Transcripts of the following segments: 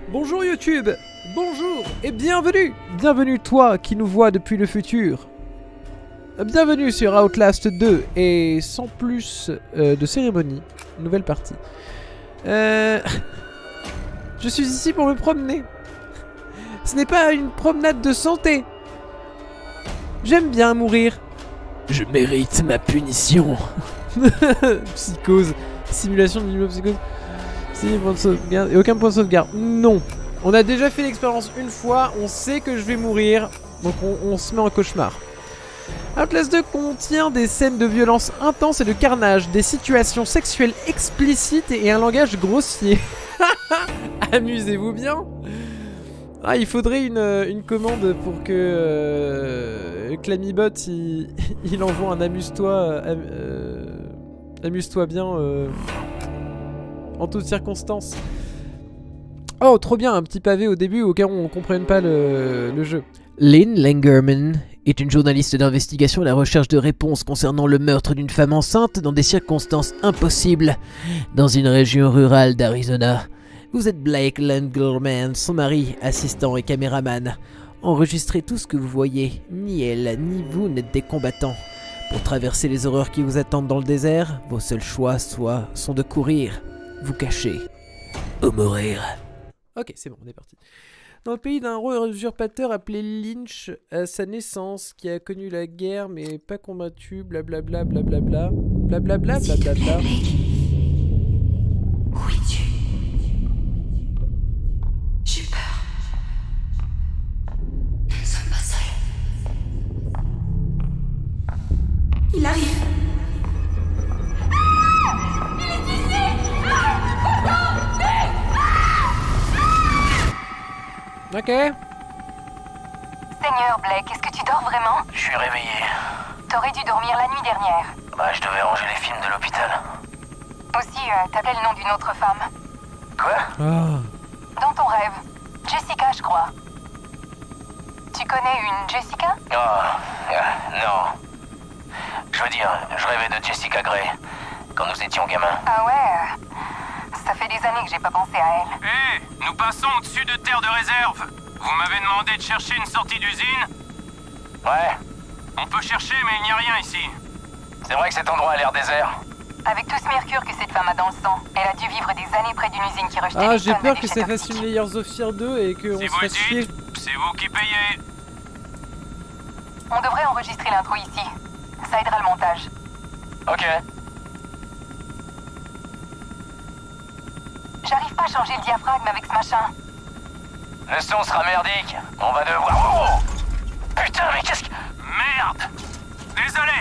Bonjour YouTube, bonjour et bienvenue. Bienvenue toi qui nous vois depuis le futur. Bienvenue sur Outlast 2 et sans plus de cérémonie, nouvelle partie. Je suis ici pour me promener. Ce n'est pas une promenade de santé. J'aime bien mourir. Je mérite ma punition. Psychose, simulation de psychose. Point de sauvegarde et aucun point de sauvegarde. Non. On a déjà fait l'expérience une fois. On sait que je vais mourir. Donc on se met en cauchemar. Outlast 2 contient des scènes de violence intense et de carnage, des situations sexuelles explicites et un langage grossier. Amusez-vous bien. Ah, il faudrait une commande pour que Clamibot il envoie un amuse-toi amuse-toi bien en toutes circonstances. Oh, trop bien, un petit pavé au début au cas où on comprenne pas le jeu. Lynn Langerman est une journaliste d'investigation à la recherche de réponses concernant le meurtre d'une femme enceinte dans des circonstances impossibles dans une région rurale d'Arizona. Vous êtes Blake Langerman, son mari, assistant et caméraman. Enregistrez tout ce que vous voyez. Ni elle, ni vous n'êtes des combattants. Pour traverser les horreurs qui vous attendent dans le désert, vos seuls choix sont de courir, vous cacher ou mourir. Ok, c'est bon, on est parti. Dans le pays d'un roi usurpateur appelé Lynch, à sa naissance, qui a connu la guerre mais pas combattu, blablabla, blablabla, blablabla, blablabla. Où es-tu? J'ai peur. Nous ne sommes pas seuls. Il arrive. Ok. Seigneur Blake, est-ce que tu dors vraiment? Je suis réveillé. T'aurais dû dormir la nuit dernière. Bah, je devais ranger les films de l'hôpital. Aussi, t'appelais le nom d'une autre femme. Quoi? Ah. Dans ton rêve. Jessica, je crois. Tu connais une Jessica? Oh, non. Je veux dire, je rêvais de Jessica Gray, quand nous étions gamins. Ah ouais, ça fait des années que j'ai pas pensé à elle. Hé, nous passons au-dessus de terre de réserve. Vous m'avez demandé de chercher une sortie d'usine? Ouais, On peut chercher, mais il n'y a rien ici. c'est vrai que cet endroit a l'air désert. Avec tout ce mercure que cette femme a dans le sang, elle a dû vivre des années près d'une usine qui rejetait Ah, des j'ai tonnes de peur que déchets ça fasse toxiques. une Layers of Fear 2 et qu'on Si se vous le fasse chier. dites, c'est vous qui payez. On devrait enregistrer l'intro ici. Ça aidera le montage. Ok. J'arrive pas à changer le diaphragme avec ce machin. Le son sera merdique. On va devoir... Oh, putain, mais qu'est-ce que... Merde. Désolé.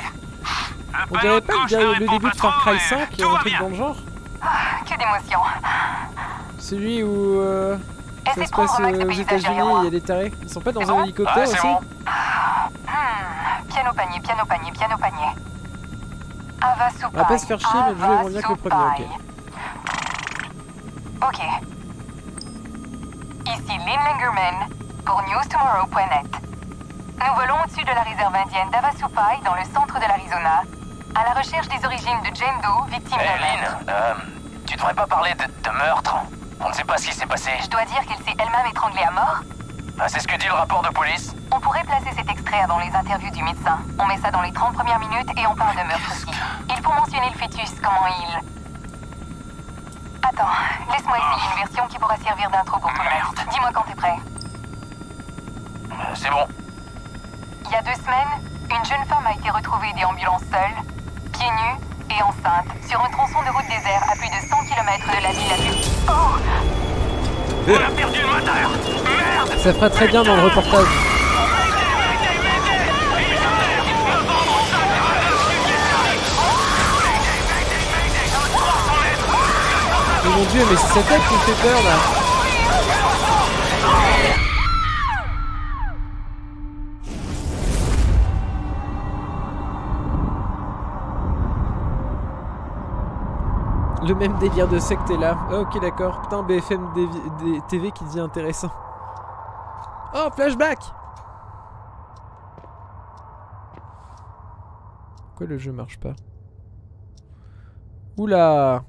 Le On panneau dirait de pas gauche le ne début répond de pas Far trop, Cry mais 5, tout un va truc bien. dans le genre. Ah, que d'émotion. Celui où ça Essaie se de prendre passe un max de aux paysage États-Unis, derrière moi. il y a des tarés. Ils sont pas dans C'est un bon hélicoptère Ouais, c'est aussi? bon. Piano panier, piano panier, piano panier. Avasupai. On va pas se faire chier, mais le jeu est moins bien que le premier, ok. Ok. Ici Lynn Langerman pour newstomorrow.net. Nous volons au-dessus de la réserve indienne d'Avasupai dans le centre de l'Arizona, à la recherche des origines de Jane Doe, victime Hé, d'un Lynn, meurtre. tu devrais pas parler de meurtre. On ne sait pas ce qui s'est passé. Je dois dire qu'elle s'est elle-même étranglée à mort. Ah, c'est ce que dit le rapport de police. On pourrait placer cet extrait avant les interviews du médecin. On met ça dans les 30 premières minutes et on parle de meurtre aussi. Il faut mentionner le fœtus, comment il... Attends, laisse-moi essayer une version qui pourra servir d'intro pour tout le reste. Dis-moi quand t'es prêt. C'est bon. Il y a 2 semaines, une jeune femme a été retrouvée déambulant seule, pieds nus et enceinte, sur un tronçon de route désert à plus de 100 km de la ville la plus... Oh! On a perdu le moteur. Merde. Ça fera très bien dans le reportage. Oh mon dieu, mais c'est sa tête qui me fait peur là. Le même délire de secte est là. Ah, ok, d'accord. Putain, BFM TV qui dit intéressant. Oh, flashback! Pourquoi le jeu marche pas? Oula!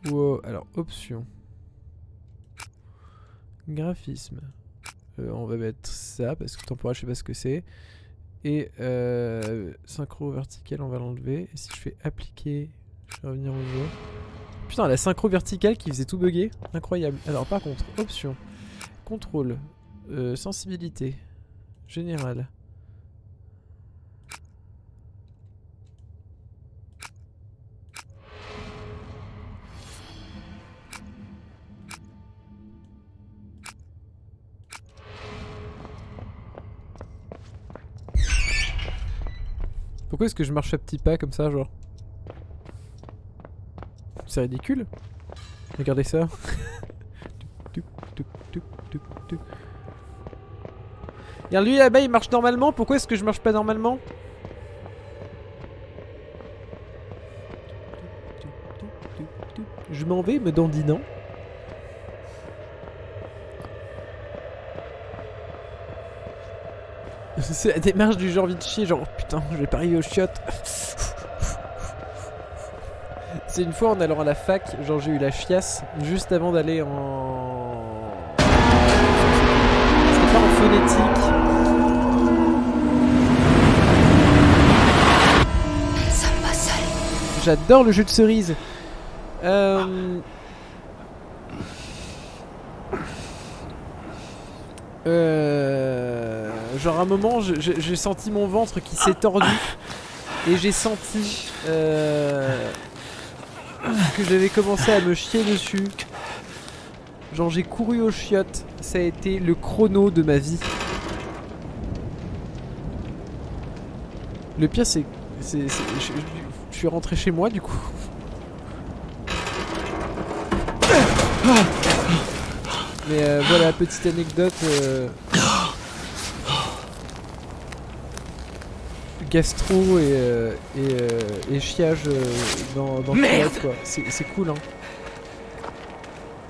Wow, alors options. Graphisme. On va mettre ça parce que temporaire je sais pas ce que c'est. Et synchro vertical on va l'enlever. Et si je fais appliquer, je vais revenir au jeu. Putain la synchro verticale qui faisait tout bugger. Incroyable. Alors par contre, options. Contrôle. Sensibilité. Général. Pourquoi est-ce que je marche à petits pas comme ça, genre? C'est ridicule. Regardez ça. Regarde lui là-bas, il marche normalement. Pourquoi est-ce que je marche pas normalement? Je m'en vais me dandinant. C'est la démarche du genre vite chier, genre oh, putain, je vais pas arriver aux chiottes. C'est une fois en allant à la fac, genre j'ai eu la chiasse juste avant d'aller en... C'était pas en phonétique. Nous ne sommes pas seuls. J'adore le jeu de cerise. Genre à un moment j'ai senti mon ventre qui s'est tordu et j'ai senti que j'avais commencé à me chier dessus. Genre j'ai couru aux chiottes, ça a été le chrono de ma vie. Le pire c'est je suis rentré chez moi du coup. Mais voilà, petite anecdote. Gastro et chiage dans le toilette, quoi. C'est cool, hein.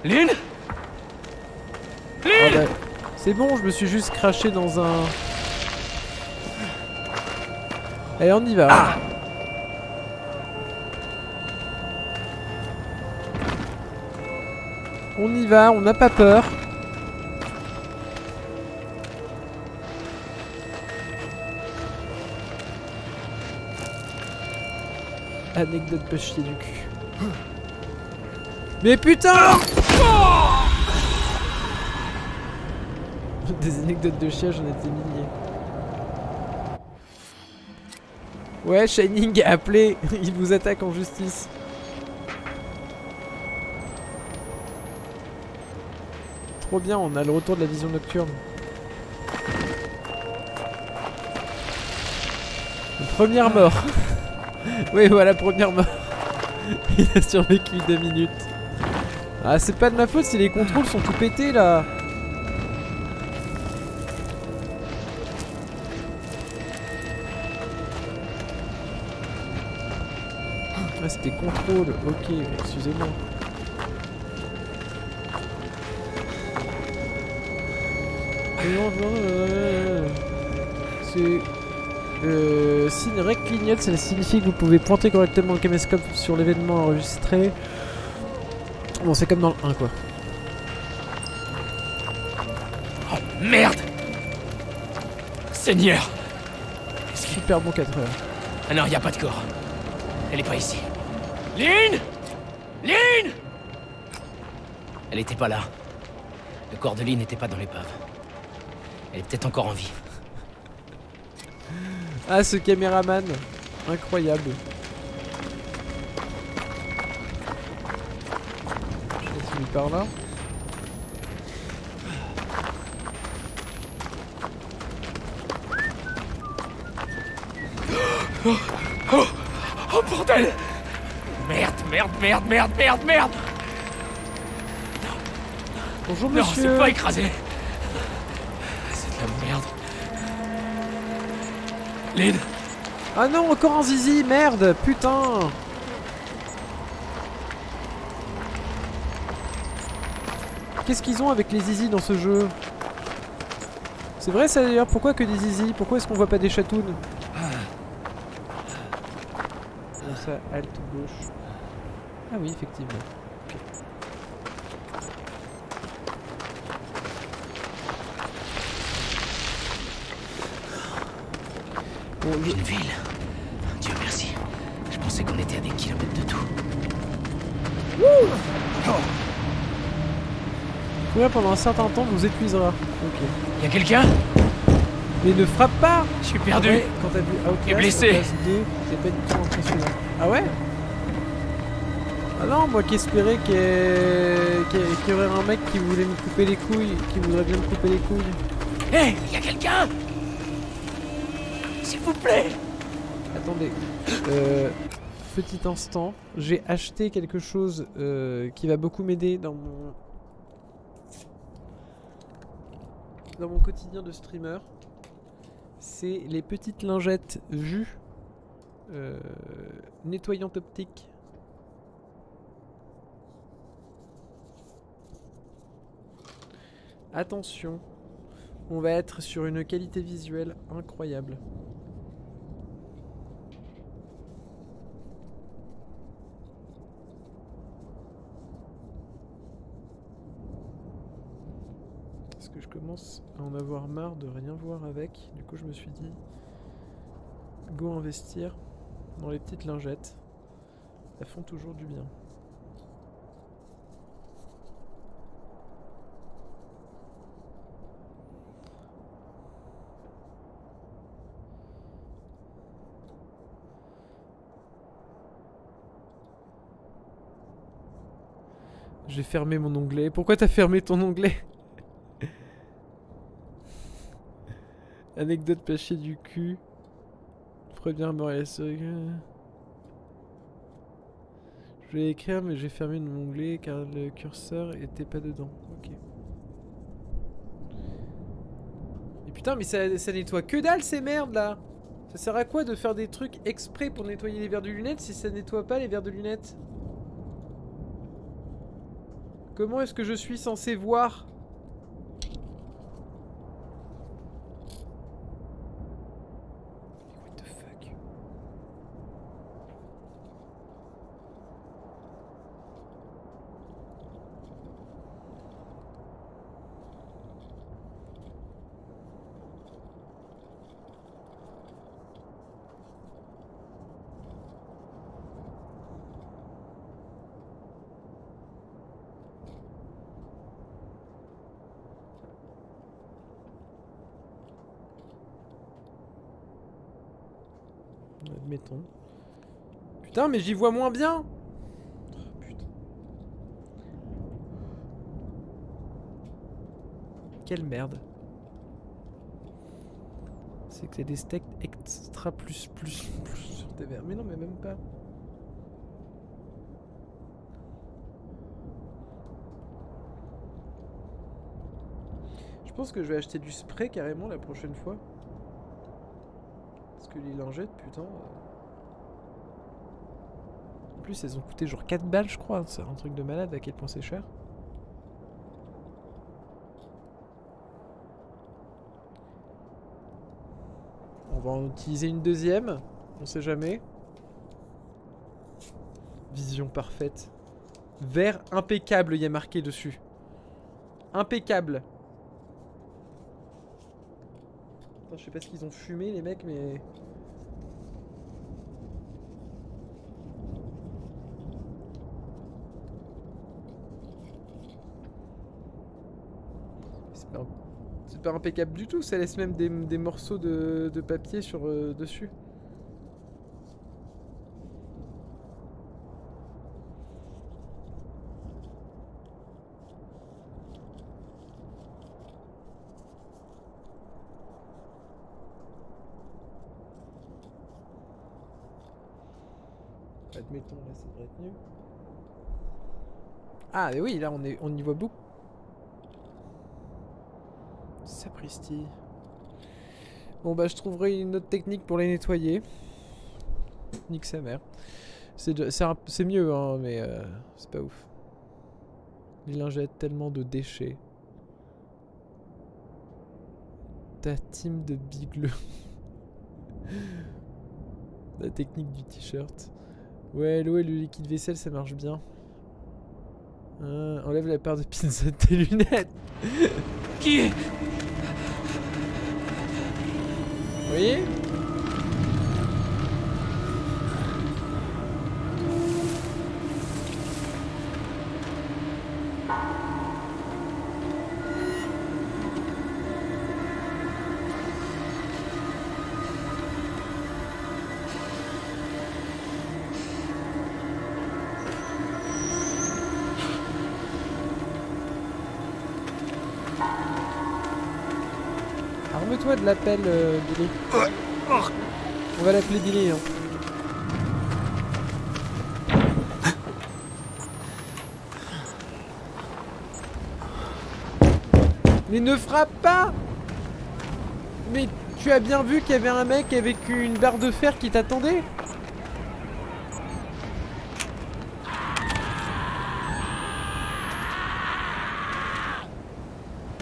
Lynn? Ah bah, c'est bon, je me suis juste craché dans un... Allez, on y va. Ah. On y va, on n'a pas peur. Anecdote pas chier du cul. Mais putain! Des anecdotes de chien, j'en ai des milliers. Ouais, Shining a appelé. Il vous attaque en justice. Trop bien, on a le retour de la vision nocturne. Première mort. Oui, voilà, première mort. Il a survécu 2 minutes. Ah, c'est pas de ma faute si les contrôles sont tout pétés là. Ah, c'était contrôle. Ok, excusez-moi. C'est... signe rec clignote, ça signifie que vous pouvez pointer correctement le caméscope sur l'événement enregistré. Bon, c'est comme dans le 1 quoi. Oh merde! Seigneur! Super bon 4 heures. Ah non, y a pas de corps. Elle est pas ici. Lynn! Lynn! Elle était pas là. Le corps de Lynn n'était pas dans l'épave. Elle est peut-être encore en vie. Ah, ce caméraman, incroyable. Je continue par là. Oh bordel! Merde, merde, merde, merde, merde, merde! Bonjour Non, monsieur. c'est pas écrasé. C'est de la merde. Lynn! Ah non, encore un zizi, merde, putain. Qu'est-ce qu'ils ont avec les zizi dans ce jeu? C'est vrai ça d'ailleurs, pourquoi que des zizi? Pourquoi est-ce qu'on voit pas des chatounes? Comme ça, alt gauche. Ah oui, effectivement. Une ville. Dieu merci. Je pensais qu'on était à des kilomètres de tout. Courir pendant un certain temps vous épuisera. Ok. Y a quelqu'un? Mais ne frappe pas! Je suis perdu. Ouais, quand t'as vu Outlast, Et blessé. Outlast 2, c'est pas du tout impressionnant. Ah ouais? Ah non, moi qui espérais qu'il y aurait un mec qui voulait me couper les couilles, qui voudrait bien me couper les couilles. Hé, y a quelqu'un? S'il vous plaît. Attendez. Petit instant, j'ai acheté quelque chose qui va beaucoup m'aider dans mon quotidien de streamer. C'est les petites lingettes Vue nettoyantes optiques. Attention, on va être sur une qualité visuelle incroyable. Parce que je commence à en avoir marre de rien voir avec. Du coup, je me suis dit, go investir dans les petites lingettes. Elles font toujours du bien. J'ai fermé mon onglet. Pourquoi t'as fermé ton onglet? Anecdote pêchée du cul. Première Montréal. Je voulais écrire mais j'ai fermé mon onglet car le curseur était pas dedans. Ok. Et putain mais ça nettoie que dalle ces merdes là. Ça sert à quoi de faire des trucs exprès pour nettoyer les verres de lunettes si ça nettoie pas les verres de lunettes? Comment est-ce que je suis censé voir? What the fuck? Admettons. Putain, mais j'y vois moins bien. Oh, putain. Quelle merde. C'est que c'est des steaks extra plus sur tes verres. Mais non, mais même pas. Je pense que je vais acheter du spray carrément la prochaine fois. Parce que les lingettes, putain... En plus, elles ont coûté genre 4 balles, je crois. C'est un truc de malade à quel point c'est cher. On va en utiliser une deuxième. On sait jamais. Vision parfaite. Vert impeccable, il y a marqué dessus. Impeccable. Attends, je sais pas ce qu'ils ont fumé les mecs, mais... C'est pas impeccable du tout, ça laisse même des morceaux de papier sur dessus. Admettons, là ça devrait être mieux. Ah mais oui, là on y voit beaucoup. Sapristi. Bon bah je trouverai une autre technique pour les nettoyer. Nique sa mère. C'est mieux hein, mais c'est pas ouf. Les lingettes, tellement de déchets. Ta team de bigleux. La technique du t-shirt. Ouais, l'eau et le liquide vaisselle ça marche bien. Enlève la part de pizza de tes lunettes. Qui est... Vous voyez? Calme-toi de l'appel, Billy. On va l'appeler Billy. Hein. Mais ne frappe pas! Mais tu as bien vu qu'il y avait un mec avec une barre de fer qui t'attendait?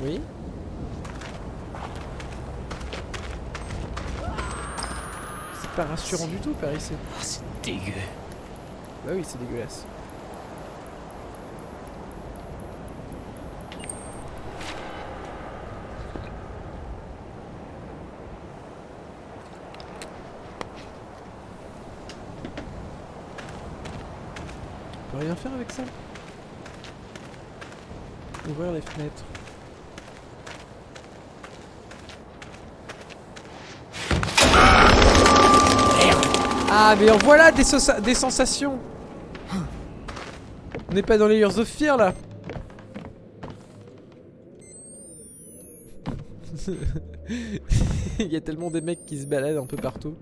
Oui? C'est pas rassurant du tout par ici. Oh, c'est dégueu. Bah oui, c'est dégueulasse. On peut rien faire avec ça? Ouvrir les fenêtres. Ah mais en voilà des sensations. On n'est pas dans les Years of Fear là. Il y a tellement des mecs qui se baladent un peu partout.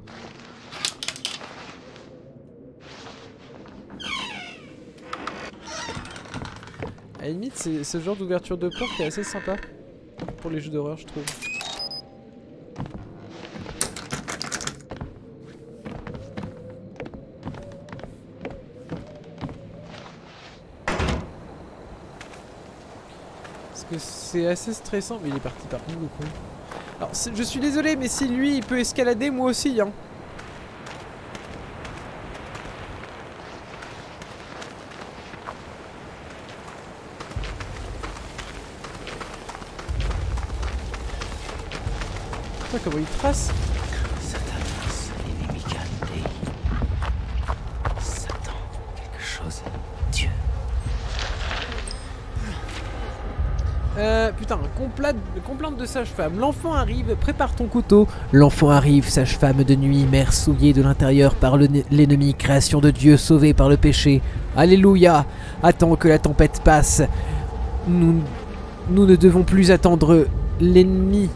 À la limite, c'est ce genre d'ouverture de porte qui est assez sympa pour les jeux d'horreur, je trouve. Parce que c'est assez stressant. Mais il est parti par où, quoi. Alors, je suis désolé, mais si lui il peut escalader, moi aussi, hein. Comment il trace? Satanas, l'inimical Dei. Satan, quelque chose. Dieu. Putain, complainte de sage-femme. L'enfant arrive, prépare ton couteau. L'enfant arrive, sage-femme de nuit, mère souillée de l'intérieur par l'ennemi, création de Dieu sauvée par le péché. Alléluia. Attends que la tempête passe. Nous ne devons plus attendre l'ennemi.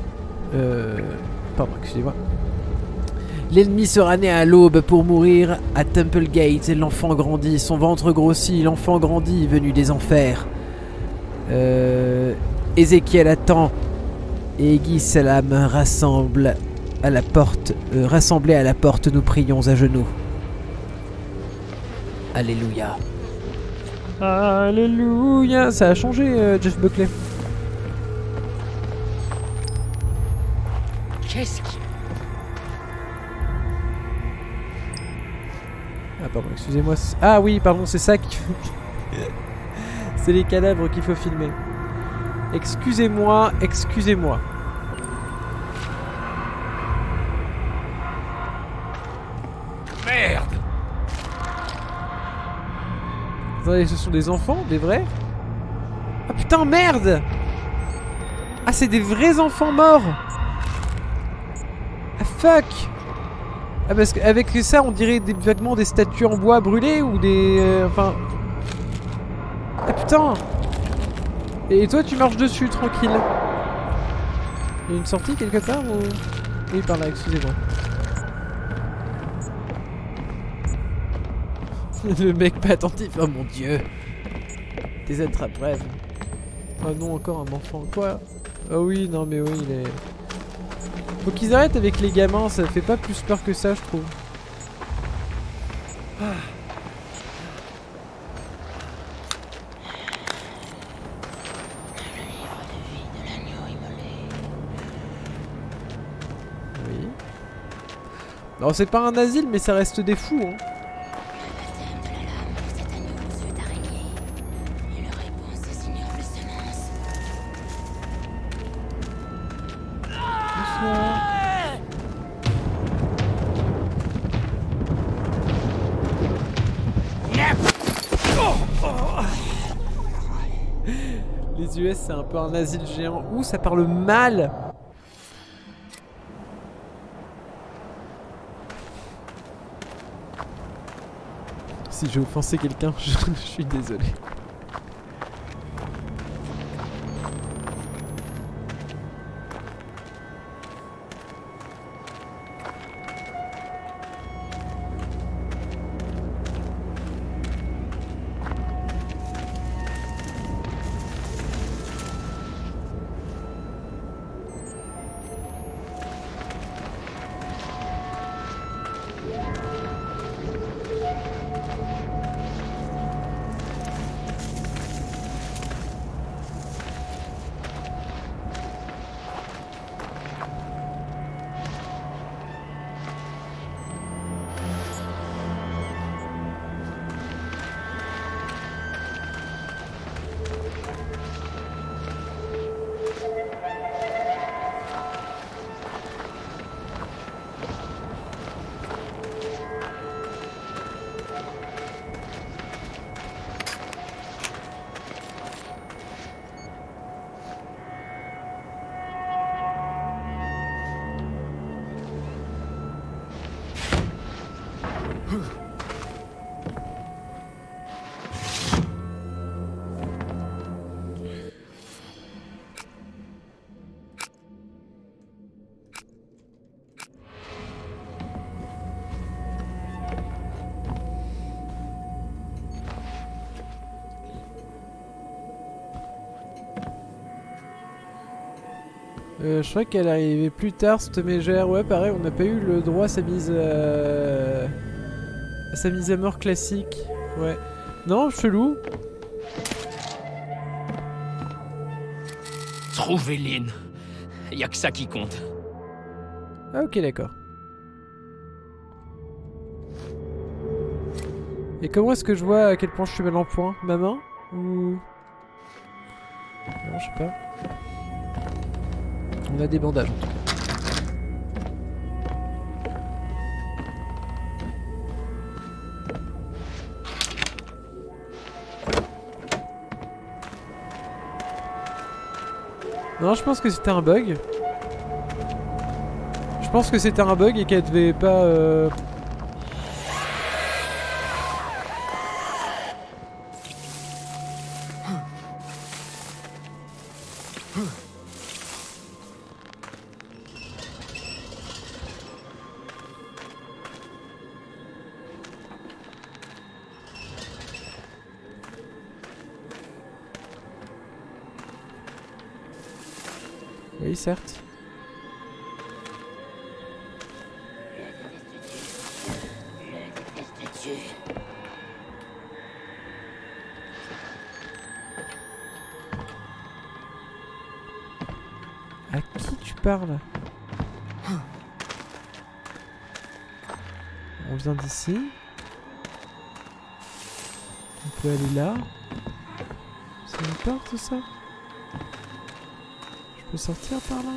Pardon, excusez-moi. L'ennemi sera né à l'aube pour mourir à Temple Gate. L'enfant grandit, son ventre grossit, l'enfant grandit, venu des enfers. Ézéchiel attend et Guy Salam rassemblés à la porte, nous prions à genoux. Alléluia. Alléluia. Ça a changé, Jeff Buckley. Qu'est-ce qui... Ah pardon, excusez-moi. Ah oui, pardon, c'est ça qu'il faut... C'est les cadavres qu'il faut filmer. Excusez-moi, excusez-moi. Merde! Attendez, ce sont des enfants, des vrais? Ah putain, merde! Ah, c'est des vrais enfants morts! Ah fuck! Ah parce qu'avec ça on dirait vaguement des statues en bois brûlées ou des... enfin... Ah putain! Et toi tu marches dessus tranquille. Il y a une sortie quelque part ou... Oui par là, excusez-moi. Le mec pas attentif, oh mon dieu! Des attrapes brèves. Oh non, encore un enfant, quoi? Oh oui, non mais oui, il est... Faut qu'ils arrêtent avec les gamins, ça fait pas plus peur que ça, je trouve. Ah. Oui. Alors c'est pas un asile, mais ça reste des fous, hein. Les US c'est un peu un asile géant. Ouh, ça parle mal. Si j'ai offensé quelqu'un, je suis désolé. Je crois qu'elle arrivait plus tard cette mégère. Ouais pareil, on n'a pas eu le droit à sa mise à mort classique. Ouais. Non, chelou. Trouver Lynn. Y a que ça qui compte. Ah ok d'accord. Et comment est-ce que je vois à quel point je suis mal en point? Ma main? Ou... Non je sais pas. On a des bandages en tout cas. Non, je pense que c'était un bug. Je pense que c'était un bug et qu'elle devait pas... Oui, certes. À qui tu parles? On vient d'ici. On peut aller là. C'est une porte ça? Je peux sortir par là?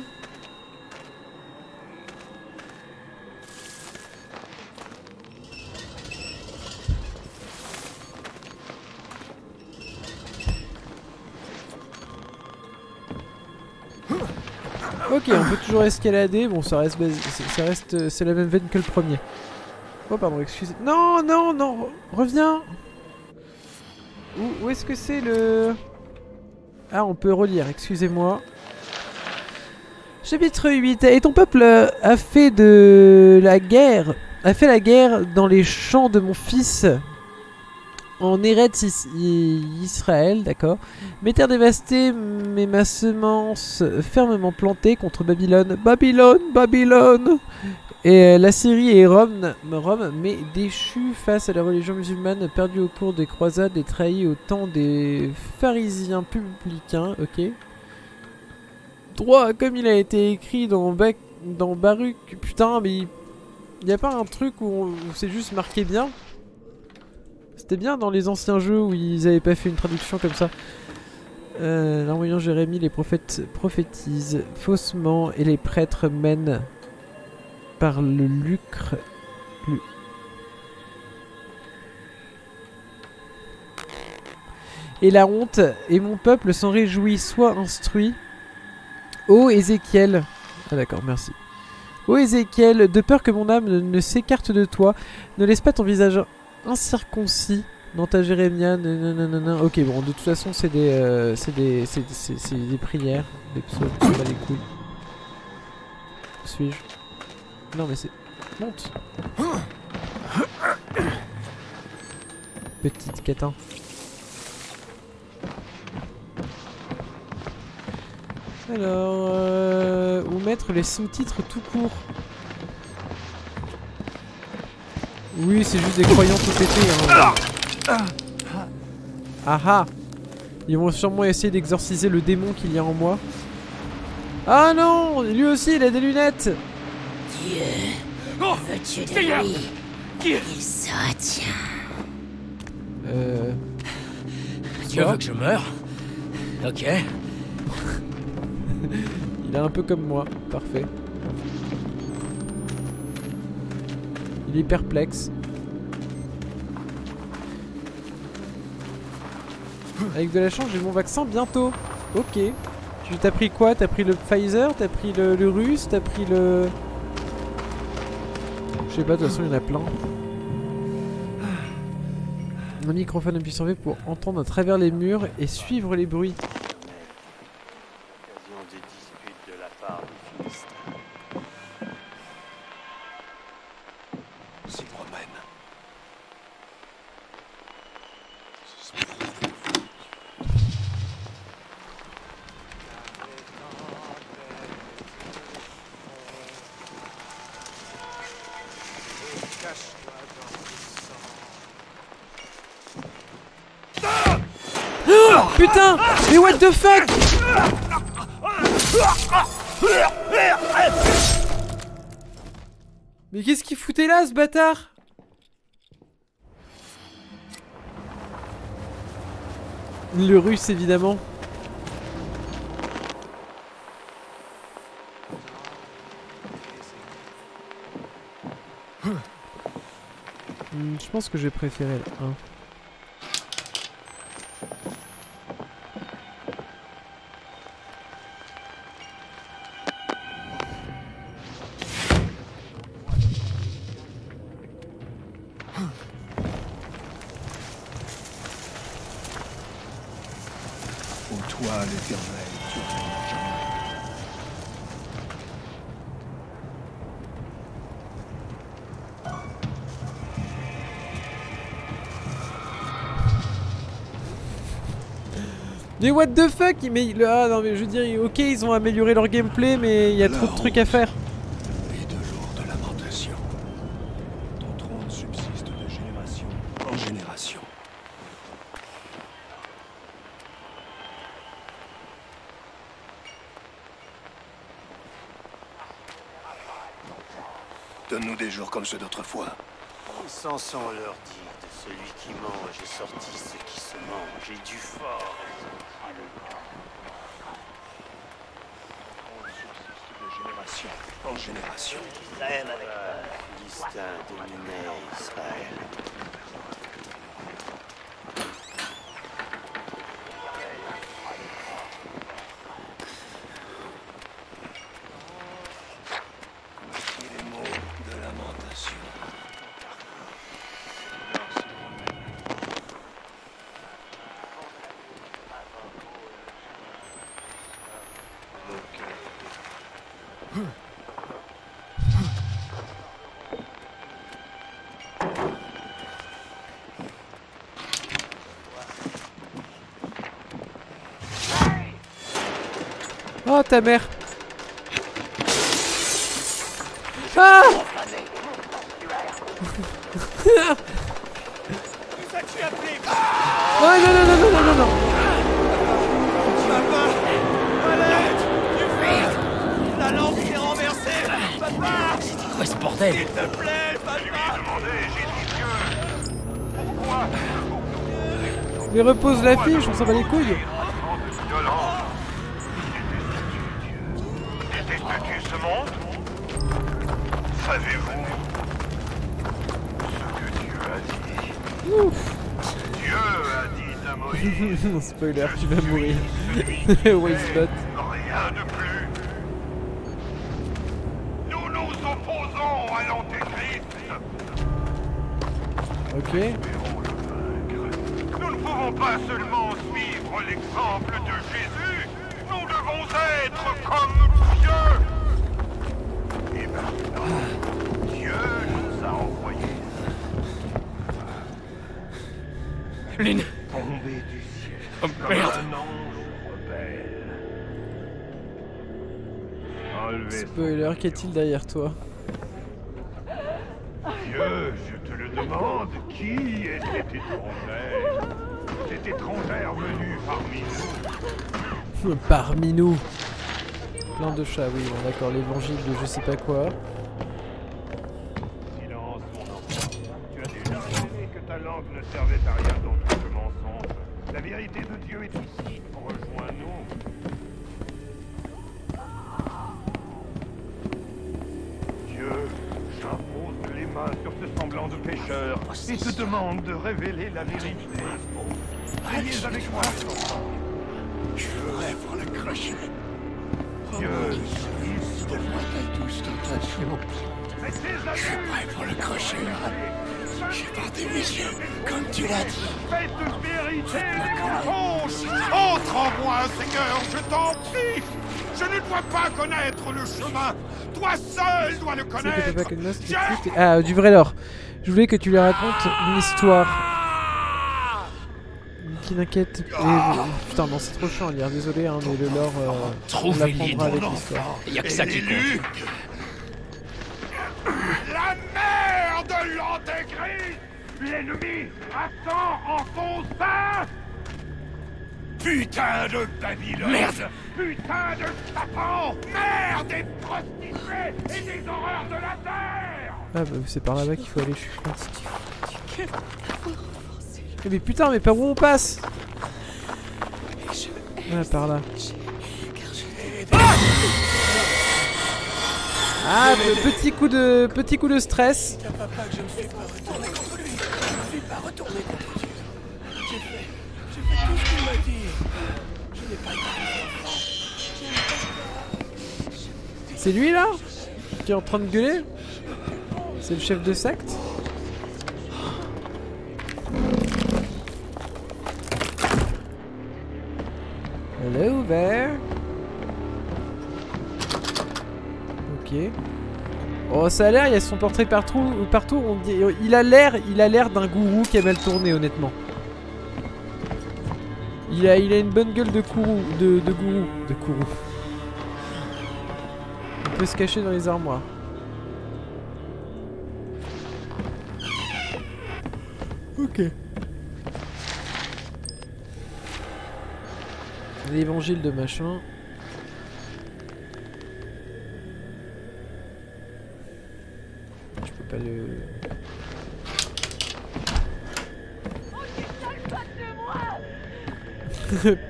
Ok, on peut toujours escalader. Bon, ça reste, c'est la même veine que le premier. Oh pardon, excusez. Non, non, non, reviens. Où est-ce que c'est le... Ah, on peut relire, excusez-moi. Chapitre 8. Et ton peuple a fait la guerre dans les champs de mon fils en Eretz Israël, d'accord. Mes terres dévastées, mais ma semence fermement plantée contre Babylone. Babylone, Babylone. Et la Syrie et Rome, mais déchue face à la religion musulmane, perdue au cours des croisades et trahie au temps des pharisiens publicains, ok. Droit comme il a été écrit dans Baruch. Putain, mais il y a pas un truc où c'est juste marqué bien? C'était bien dans les anciens jeux où ils avaient pas fait une traduction comme ça. L'envoyant Jérémie, les prophètes prophétisent faussement et les prêtres mènent par le lucre. Et la honte, et mon peuple s'en réjouit, soit instruit. Ô Ézéchiel. Ah d'accord, merci. Ô Ézéchiel, de peur que mon âme ne s'écarte de toi, ne laisse pas ton visage incirconcis dans ta Jérémia. Nanana. Ok, bon, de toute façon, c'est des prières, des psaumes, c'est pas des couilles. Suis-je? Non, mais c'est... Monte. Petite catin. Alors... où mettre les sous-titres tout court? Oui, c'est juste des croyants tout pétés. Hein. Ah ah. Ils vont sûrement essayer d'exorciser le démon qu'il y a en moi. Ah non, lui aussi, il a des lunettes. Dieu veut tuer de lui. Il se retient. Dieu veut que je meure? Ok. Il est un peu comme moi, parfait. Il est perplexe. Avec de la chance, j'ai mon vaccin bientôt. Ok. T'as pris quoi? T'as pris le Pfizer? T'as pris le russe? T'as pris le... Je sais pas, de toute façon il y en a plein. Un microphone appuyé sur V pour entendre à travers les murs et suivre les bruits. Oh, putain! Mais what the fuck? Mais qu'est-ce qu'il foutait là, ce bâtard? Le russe, évidemment. Je pense que j'ai préféré le 1. Ô toi, l'Éternel, tu reviendras jamais. Mais what the fuck? Mais ah non mais je veux dire, ok ils ont amélioré leur gameplay mais il y a trop de trucs à faire. Et de jours de lamentation. Ton trône subsiste de génération en génération. Donne-nous des jours comme ceux d'autrefois. Samson leur dit, de celui qui mange est sorti ce qui se mange, et du fort. On subsiste de génération en génération. Israël avec Philistin dominait Israël. Voici les mots de lamentation. Oh ta mère. Ah. Oh non non non non non non non. La lampe s'est renversée. Papa, C'est quoi ce bordel? s'il te plaît, papa. Mais repose la fiche, on s'en bat les couilles. Détestes-tu ce monde? Savez-vous ce que Dieu a dit? Ouf. Dieu a dit à Moïse. Spoiler, tu vas mourir. Wastebot. Rien de plus. Nous nous opposons à l'Antéchrist. Ok. Espérons le vaincre. Nous ne pouvons pas seulement suivre l'exemple de Jésus. Nous devons être comme Dieu. Et maintenant, Dieu nous a envoyés. Lynn. Tombés du ciel. Oh Comme merde. un ange rebelle. Enlevez Spoiler, qu'y-a-t-il derrière toi? Dieu, je te le demande, qui est cette étrangère? Cette étrangère venue parmi nous? Parmi nous. Plein de chats, oui, bon, d'accord, l'évangile de je sais pas quoi. Silence, mon enfant. Tu as déjà révélé que ta langue ne servait à rien d'autre que mensonge. La vérité de Dieu est ici, rejoins-nous. Dieu, j'impose les mains sur ce semblant de pécheur et te demande de révéler la vérité. Priez avec moi, enfant. Je ferai pour le crochet. Dieu, il devra ta douce tentation. Je suis prêt pour le crochet. J'ai porté mes yeux, comme tu l'as dit. Faites vérité les mensonges. Entre en moi, Seigneur, je t'en prie. Je ne dois pas connaître le chemin. Toi seul dois le C'est que t'as connaître. pas que de masque, ah, du vrai lore. Je voulais que tu lui racontes une histoire. Qui n'inquiète. Putain, non, c'est trop chiant à lire, désolé, hein, mais le lore, on Trouvez Lynn, l'apprendra avec mon l'histoire. Y a que ça qui compte. La mère de l'Antéchrist. L'ennemi attend en ton sein. Putain de Babylone. Merde. Putain de Satan. Merde des prostituées et des horreurs de la terre. Ah bah c'est par là-bas qu'il faut aller, je suis con. Mais putain, mais par où on passe? Ah, par là. Ah, petit coup de stress. C'est lui là qui est en train de gueuler? C'est le chef de secte? Hello there. Ok. Oh ça a l'air, il y a son portrait partout. On dit, il a l'air d'un gourou qui a mal tourné honnêtement. Il a une bonne gueule de gourou. On peut se cacher dans les armoires. Ok. L'évangile de machin. Je peux pas le...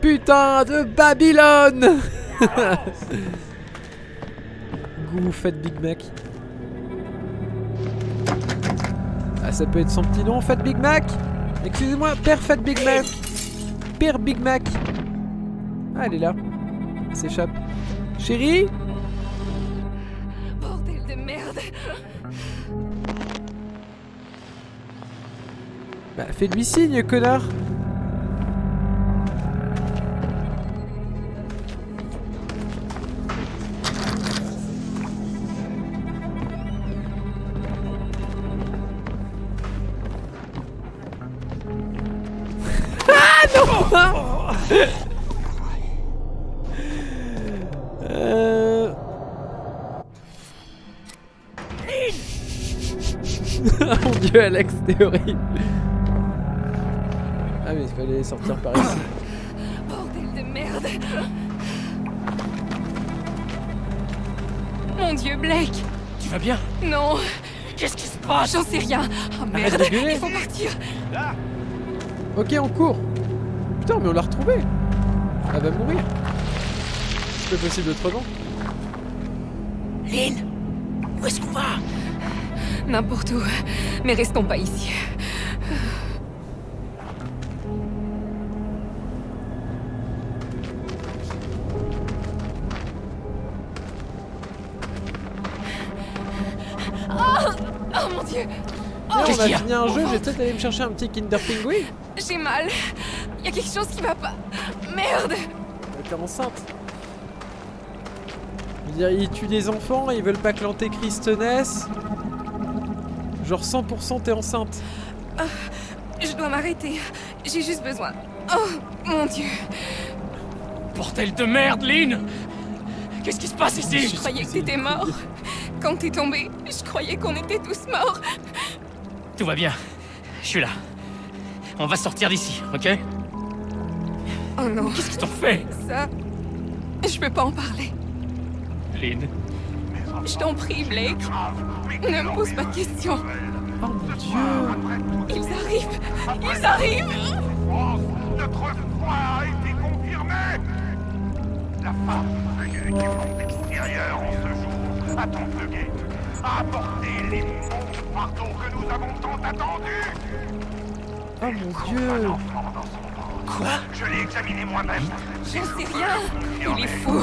Putain de Babylone. Gourou Fat Big Mac. Ah ça peut être son petit nom, Fat Big Mac. Excusez-moi, Père Fat Big Mac. Père Big Mac. Ah elle est là. Elle s'échappe. Chérie. Bordel de merde. Bah fais-lui signe, connard. Oh mon dieu Alex, c'était horrible. Ah mais il fallait sortir par ici. Bordel de merde. Mon dieu Blake. Tu vas bien? Non. Qu'est-ce qui se passe? J'en sais rien. Oh Arrête merde. de gueuler. Il faut partir. Ok on court. Putain mais on l'a retrouvée. Elle va mourir. C'est pas possible autrement. Lynn, où est-ce qu'on va? N'importe où. Mais restons pas ici. Oh mon dieu. On Qu'est-ce a qu'il y a? fini un jeu, je vais peut-être aller me chercher un petit Kinder Pingui. J'ai mal. Il y a quelque chose qui va pas. Merde. T'es enceinte. Je veux dire, ils tuent des enfants, ils veulent pas que l'antéchrist naisse. Genre 100% t'es enceinte. Je dois m'arrêter. J'ai juste besoin. Oh mon dieu. Bordel de merde, Lynn! Qu'est-ce qui se passe ici? Je croyais que t'étais mort. Quand t'es tombé, je croyais qu'on était tous morts. Tout va bien. Je suis là. On va sortir d'ici, ok? Oh non, Qu'est-ce qu'ils t'ont fait? ça... Je peux pas en parler. Lynn? Je t'en prie, Blake. Ne me pose pas de questions. Oh mon dieu. Ils arrivent. Ils arrivent. France, notre foi a été confirmée. La femme venue du monde extérieur en ce jour, à Templegate, a apporté l'immonde fardeau que nous avons tant attendu. Oh mon dieu. Quoi? Je l'ai examiné moi-même. J'en sais rien. Il est fou.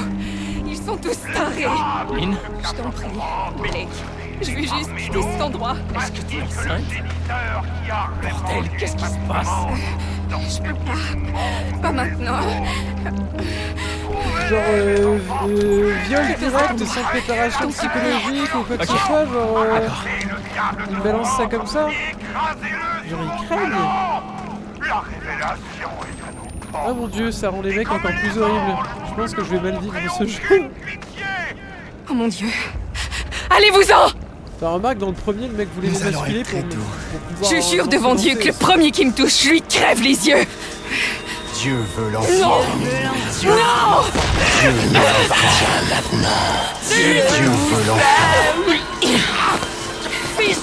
Ils sont tous tarés. Lynn? Je t'en prie, Blake. Je veux juste quitter cet endroit. Est-ce que t'es enceinte? Bordel, qu'est-ce qui se passe? Je peux pas. Pas maintenant. Genre viol direct sans préparation psychologique ou quoi que ce soit, genre ils balancent ça comme ça. Genre ils craignent. La révélation est à nous. Oh mon dieu, ça rend les mecs encore plus horribles. Je pense que je vais mal vivre ce jeu. Oh mon dieu. Allez-vous-en! T'as remarqué dans le premier, le mec voulait Nous allons m'émasculer être très pour doux. pouvoir, Je jure devant lancer Dieu que le premier qui me touche, je lui crève les yeux. Dieu veut l'enfant. Non. Non. Dieu nous appartient maintenant. Dieu veut l'enfant. Fils.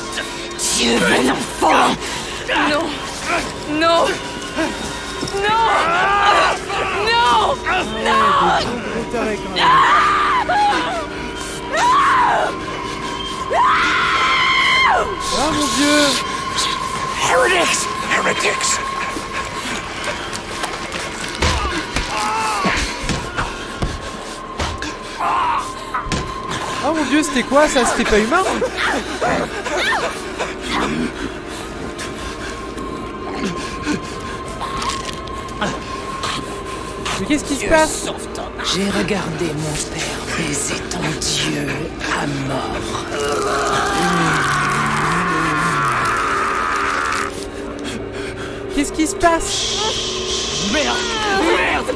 Dieu veut l'enfant. Non. Non. Non. Non. Ah mon dieu! Heretics! Heretics! Oh mon dieu, c'était quoi ça? C'était pas humain? Mais qu'est-ce qui se passe? J'ai regardé mon père baiser ton Dieu à mort. Qu'est-ce qui se passe? Merde! Merde!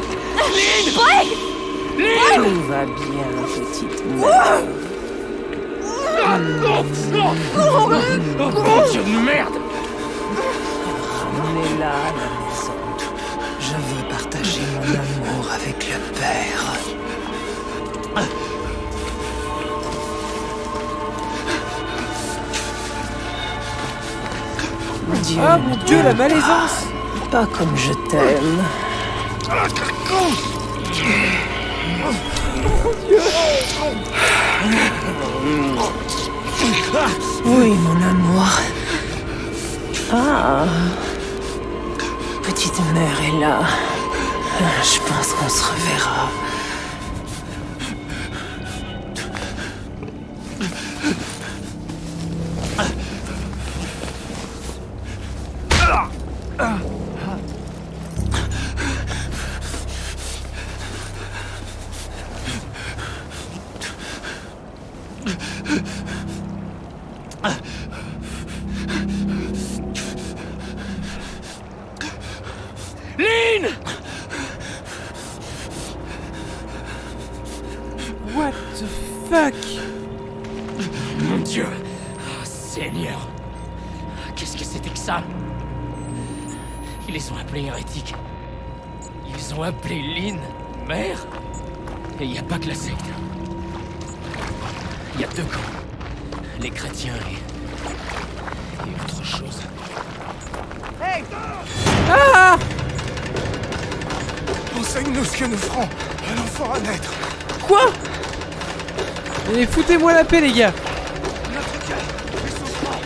Tout va bien, petite mère. Oh mon Dieu de merde! Ramenez-la à la maison. Je veux partager mon amour avec le père. Dieu Ah mon dieu, la malaisance! pas comme je t'aime. Oui, mon amour. Ah. Petite mère est là. Je pense qu'on se reverra. Lynn! What the fuck? Mon Dieu! Oh, Seigneur! Qu'est-ce que c'était que ça? Ils les ont appelés hérétiques. Ils ont appelé Lynn mère? Et il n'y a pas que la secte. Il y a deux camps. Les chrétiens et autre chose. Ah! Enseigne-nous ce que nous ferons à l'enfant à naître. Quoi? Et foutez-moi la paix les gars! Notre cœur est souffrant.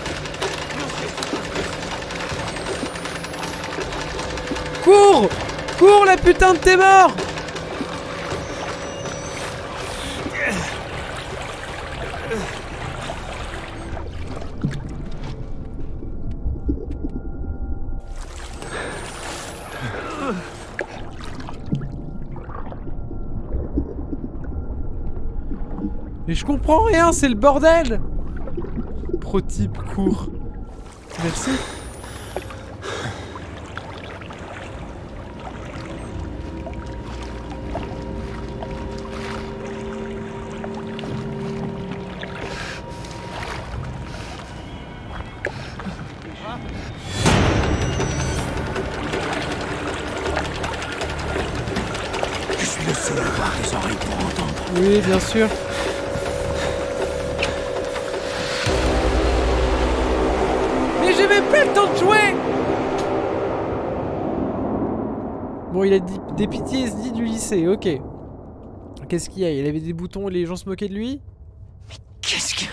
Cours! Cours la putain de tes morts! Mais je comprends rien, c'est le bordel! Pro-type court. Merci. Je suis le seul à avoir des oreilles pour entendre. Oui, bien sûr. Mais j'ai même pas le temps de jouer! Bon, il a dit des PTSD du lycée, ok. Qu'est-ce qu'il y a? Il avait des boutons et les gens se moquaient de lui? Qu'est-ce que...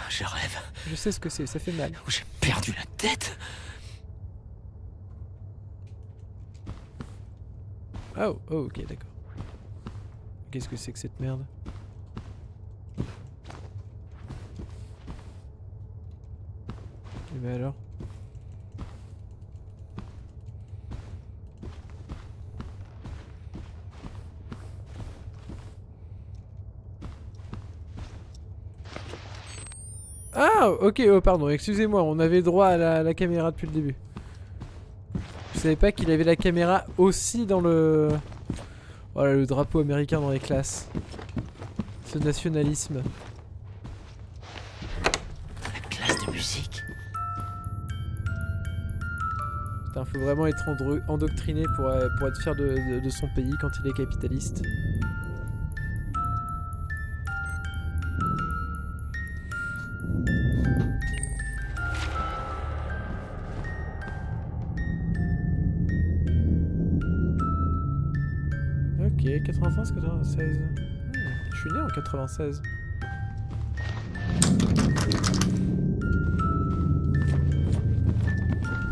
Je rêve. Je sais ce que c'est, ça fait mal. J'ai perdu la tête. Oh, oh, ok, d'accord. Qu'est-ce que c'est que cette merde? Et bah alors? Ah, ok, oh pardon, excusez-moi, on avait droit à la caméra depuis le début. Je savais pas qu'il avait la caméra aussi dans le... Voilà, le drapeau américain dans les classes. Ce nationalisme. musique. Putain, faut vraiment être endoctriné pour être fier de son pays quand il est capitaliste. Ok, 95, 96. Je suis né en 96.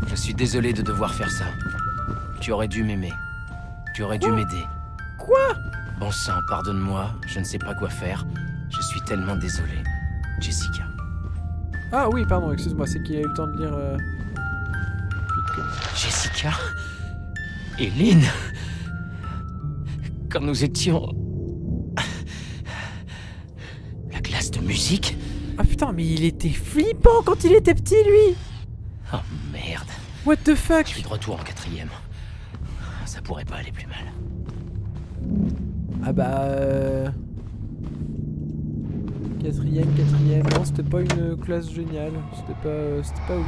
Je suis désolé de devoir faire ça. Tu aurais dû m'aimer. Tu aurais dû m'aider. Quoi? Bon sang, pardonne-moi, je ne sais pas quoi faire. Je suis tellement désolé. Jessica. Ah oui, pardon, excuse-moi, c'est qu'il a eu le temps de lire... Jessica? Et Lynn? Quand nous étions... La classe de musique? Ah putain, mais il était flippant quand il était petit, lui! Oh merde. What the fuck? Je suis de retour en 4e. Ça pourrait pas aller plus mal. Ah bah... 4e, non, c'était pas une classe géniale. C'était pas ouf.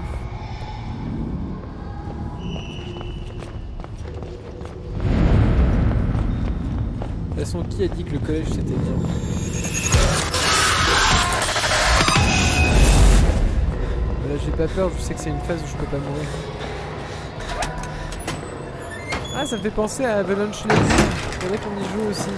De toute façon, qui a dit que le collège c'était bien? Là j'ai pas peur, je sais que c'est une phase où je peux pas mourir. Ah, ça me fait penser à Avalanche Legends. Faudrait qu'on y joue aussi.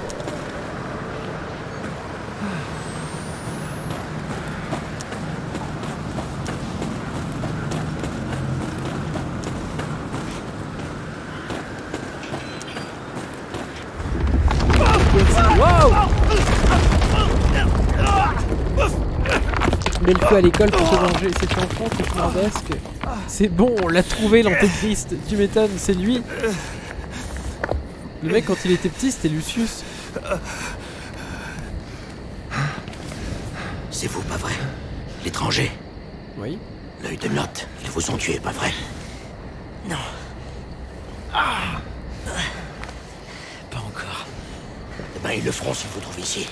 Wow! Mets le feu à l'école pour te venger, cet enfant cauchemardesque. C'est bon, on l'a trouvé l'antéchrist. Tu m'étonnes, c'est lui. Le mec quand il était petit c'était Lucius. C'est vous, pas vrai? L'étranger? Oui. L'œil de Note, ils vous ont tué, pas vrai? Non. Ah. Pas encore. Eh ben, ils le feront s'ils vous trouvent ici.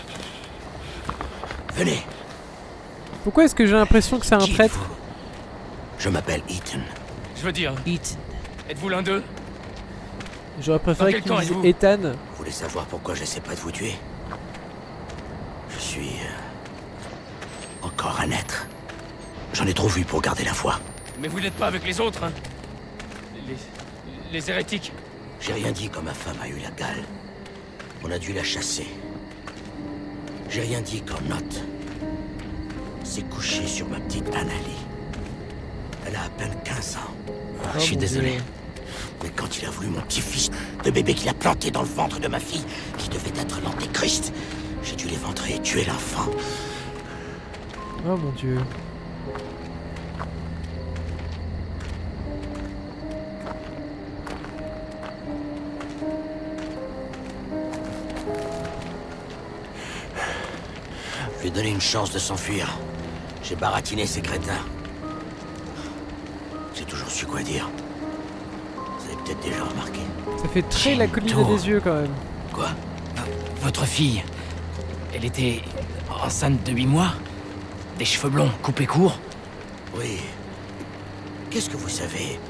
Venez. Pourquoi est-ce que j'ai l'impression que c'est un traître? Je m'appelle Ethan. Je veux dire, Ethan. êtes-vous l'un d'eux? J'aurais préféré qu'il dise Ethan. Vous voulez savoir pourquoi j'essaie pas de vous tuer? Je suis... encore un être. J'en ai trop vu pour garder la foi. Mais vous n'êtes pas avec les autres, hein? Les hérétiques. J'ai rien dit quand ma femme a eu la gale. On a dû la chasser. J'ai rien dit quand Note s'est couchée sur ma petite Annalie. Elle a à peine 15 ans. Je suis désolé. Dieu. Mais quand il a voulu mon petit-fils, le bébé qu'il a planté dans le ventre de ma fille, qui devait être l'antéchrist, j'ai dû l'éventrer et tuer l'enfant. Oh mon Dieu. Je lui ai donné une chance de s'enfuir. J'ai baratiné ces crétins. J'ai toujours su quoi dire. Vous avez peut-être déjà remarqué. Ça fait très la colline des yeux quand même. Quoi? Votre fille, elle était enceinte de 8 mois? Des cheveux blonds coupés courts? Oui. Qu'est-ce que vous savez?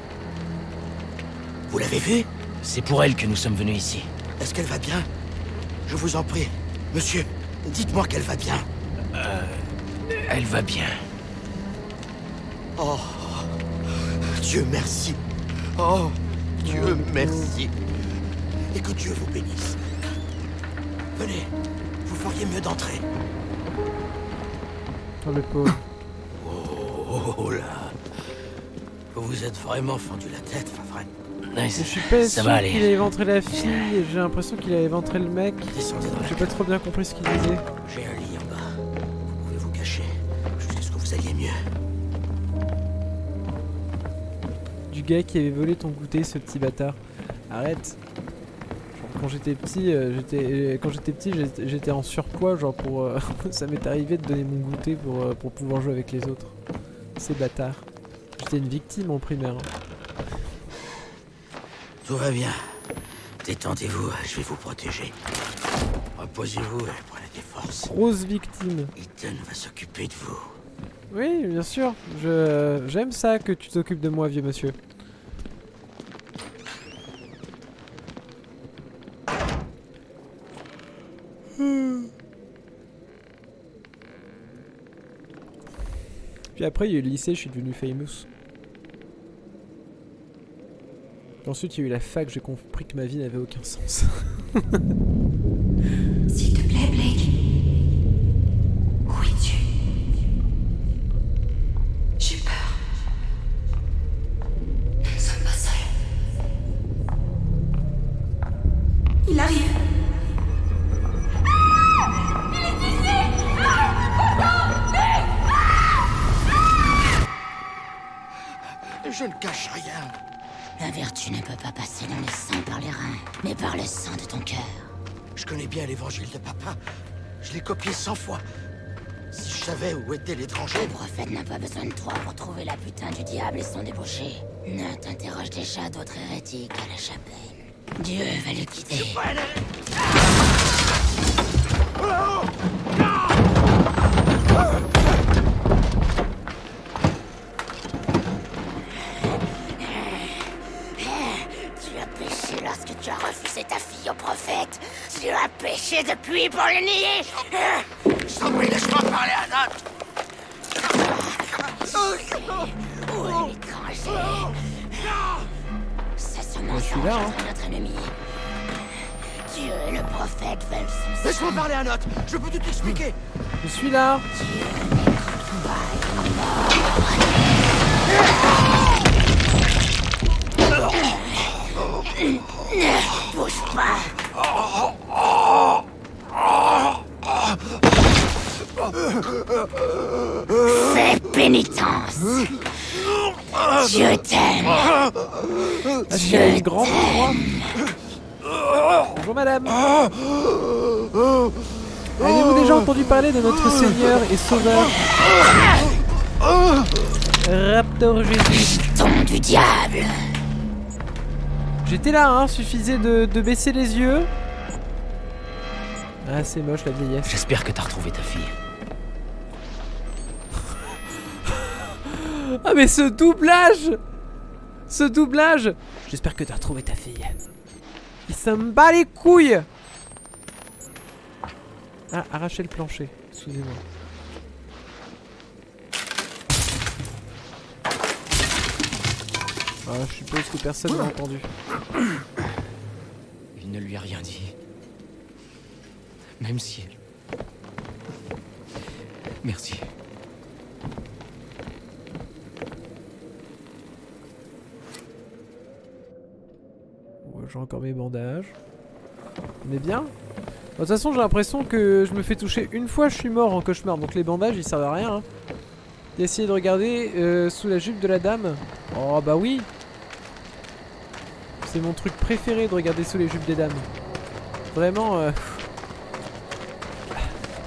Vous l'avez vue? C'est pour elle que nous sommes venus ici. Est-ce qu'elle va bien? Je vous en prie. Monsieur, dites-moi qu'elle va bien. Elle va bien. Oh, Dieu merci. Oh, Dieu merci. Et que Dieu vous bénisse. Venez, vous feriez mieux d'entrer. Oh le pauvre. Oh là. Vous vous êtes vraiment fendu la tête, pas vrai? Je suis pas sûr qu'il ait éventré la fille, j'ai l'impression qu'il a éventré le mec. J'ai pas trop bien compris ce qu'il disait. J'ai un lit en bas. Vous pouvez vous cacher jusqu'à ce que vous alliez mieux. Du gars qui avait volé ton goûter, ce petit bâtard. Arrête. Quand j'étais petit, j'étais en surpoids, genre pour... ça m'est arrivé de donner mon goûter pour pouvoir jouer avec les autres. Ces bâtards. J'étais une victime en primaire. Tout va bien. Détendez-vous, je vais vous protéger. Reposez-vous et prenez des forces. Grosse victime. Ethan va s'occuper de vous. Oui, bien sûr. J'aime ça que tu t'occupes de moi, vieux monsieur. Puis après, il y a eu le lycée, je suis devenu famous. Ensuite, il y a eu la fac, j'ai compris que ma vie n'avait aucun sens. S'il te plaît, Blake. Où es-tu? J'ai peur. Nous ne sommes pas seuls. Il arrive. Je ne cache rien. La vertu ne peut pas passer dans le sang par les reins, mais par le sang de ton cœur. Je connais bien l'évangile de papa. Je l'ai copié 100 fois. Si je savais où était l'étranger... Le prophète n'a pas besoin de toi pour trouver la putain du diable et son débauché. Nat interroge déjà d'autres hérétiques à la chapelle. Dieu va le guider. Tu as péché lorsque tu as refusé ta fille au prophète. Tu as péché depuis pour le nier. Je t'en prie, laisse-moi parler à Nat. Où est l'étranger? C'est ce mensonge entre notre ennemi. Dieu et le prophète veulent son sang. Laisse-moi parler à Nat. Je peux tout expliquer. Je suis là. Dieu n'écoute pas une mort. Ne bouge pas. Fais pénitence. Dieu t'aime. Dieu est grand pour moi. Bonjour madame. Avez-vous déjà entendu parler de notre Seigneur et Sauveur Raptor Jésus? Ton du diable. J'étais là, hein, suffisait de baisser les yeux. Ah, c'est moche la vieillesse. J'espère que t'as retrouvé ta fille. Ah mais ce doublage! Ce doublage! J'espère que t'as retrouvé ta fille. Il s'en bat les couilles! Ah, arracher le plancher. Excusez-moi. Ah, je suppose que personne n'a entendu. Il ne lui a rien dit. Même si... Merci. Ouais, j'ai encore mes bandages. On est bien? De toute façon, j'ai l'impression que je me fais toucher une fois, je suis mort en cauchemar. Donc les bandages, ils servent à rien. Hein. Essayez de regarder sous la jupe de la dame. Oh bah oui. C'est mon truc préféré de regarder sous les jupes des dames. Vraiment,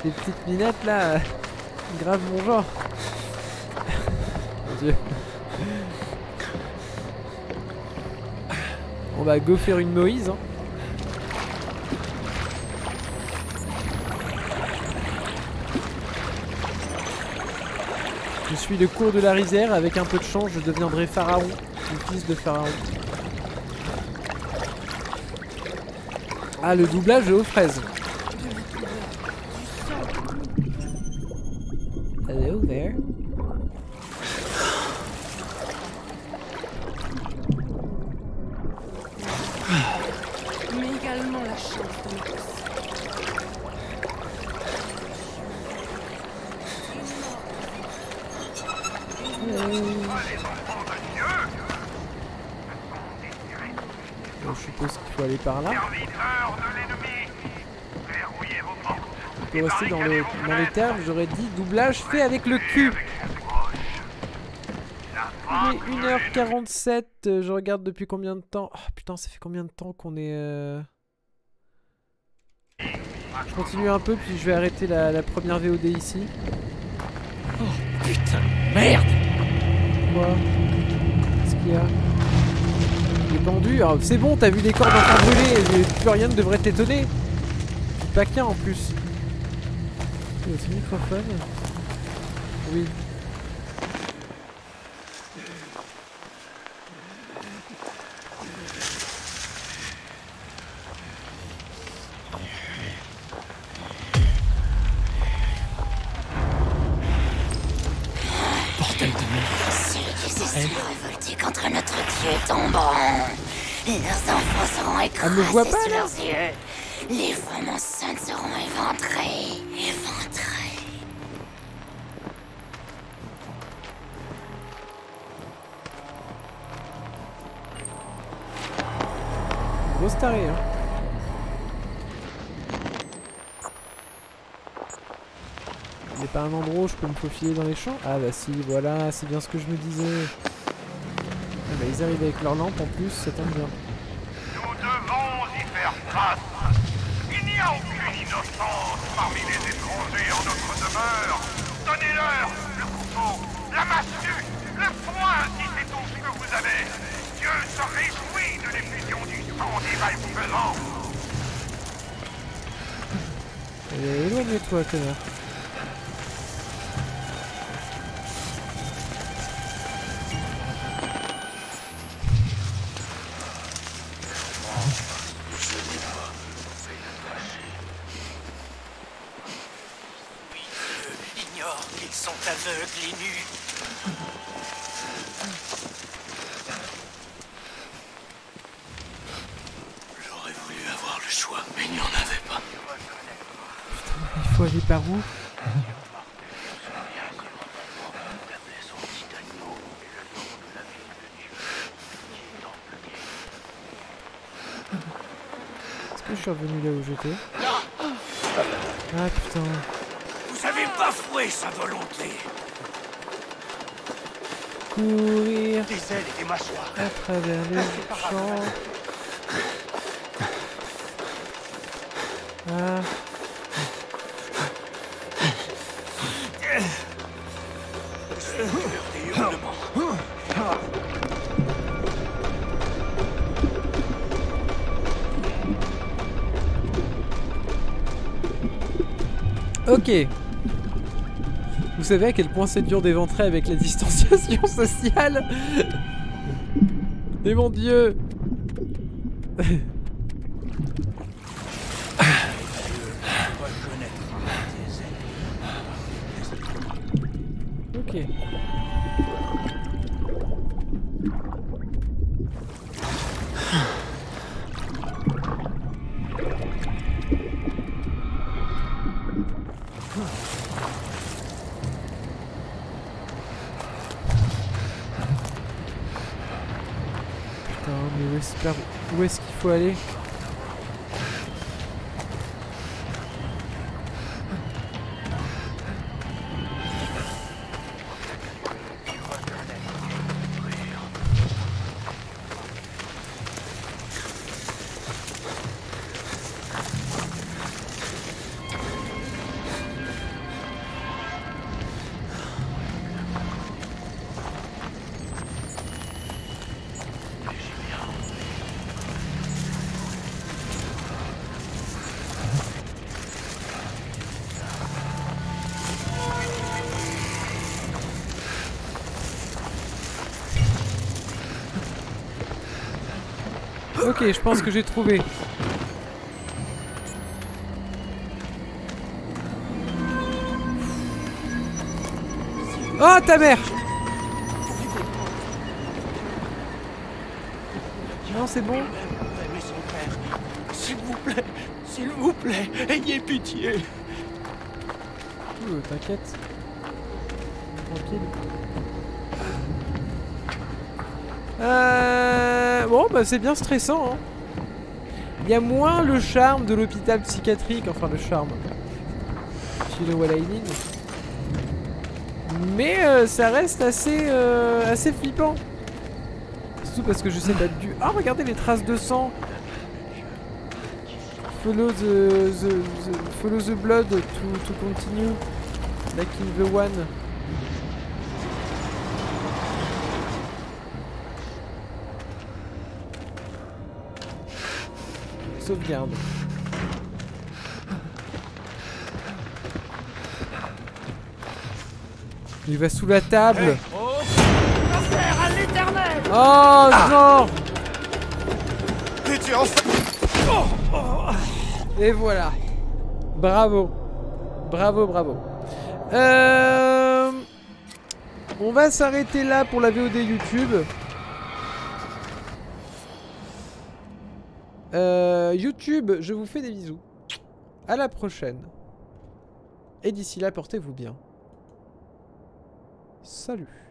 les petites minettes là, grave mon genre. Mon Dieu. On va go faire une Moïse. Hein. Je suis le cours de la rizière, avec un peu de chance, je deviendrai pharaon, le fils de pharaon. Ah, le doublage est aux fraises. Hello there. Mais également la chance de nous tous. Bon, je suppose qu'il faut aller par là. Pour rester dans les termes, j'aurais dit doublage fait avec le cul. Il est 1h47, je regarde depuis combien de temps. Oh putain, ça fait combien de temps qu'on est... Je continue un peu, puis je vais arrêter la première VOD ici. Oh putain, merde! Quoi? Qu'est-ce qu'il y a? Il est pendu. C'est bon, t'as vu les cordes enfin brûlées, plus rien ne devrait t'étonner. Pas qu'un en plus. C'est le microphone. Oui. tomberont. Leurs enfants seront Elle me voit écrasés pas, sous là? leurs yeux. Les femmes enceintes seront éventrées. Éventrées. Grosse tarée, hein. Il n'y a pas un endroit où je peux me faufiler dans les champs? Ah bah si, voilà, c'est bien ce que je me disais. Ah bah ils arrivent avec leur lampe en plus, ça tombe bien. Nous devons y faire face. Il n'y a aucune innocence parmi les étrangers en notre demeure. Donnez-leur le couteau, la massue, le poing si c'est tout ce que vous avez. Dieu se réjouit de l'effusion du sang des malfaisants. Éloigne-toi, connard. Ignore qu'ils sont aveugles et nus. J'aurais voulu avoir le choix, mais il n'y en avait pas. Il faut aller par où? Est-ce que je suis revenu là où j'étais? Ah putain. Vous avez bafoué sa volonté. Courir Des ailes et des mâchoires. à travers les champs. Ah. Ok. Vous savez à quel point c'est dur d'éventrer avec la distanciation sociale? Et mon dieu. Ok. Putain, mais où est-ce qu'il faut aller? Ok, je pense que j'ai trouvé. Oh ta mère! Non, c'est bon. S'il vous plaît, ayez pitié. T'inquiète. Tranquille. Bon, bah c'est bien stressant. Hein. Il y a moins le charme de l'hôpital psychiatrique, enfin le charme. You know what I mean. Mais ça reste assez flippant. Surtout parce que je sais pas du... Ah, regardez les traces de sang. Follow the blood to continue. Like in the one. Sauvegarde. Il va sous la table. Hey. Oh, affaire à l'éternel. Oh, genre. Et tu enfin... Et voilà. Bravo. Bravo, bravo. On va s'arrêter là pour la VOD YouTube. YouTube, je vous fais des bisous. À la prochaine. Et d'ici là, portez-vous bien. Salut.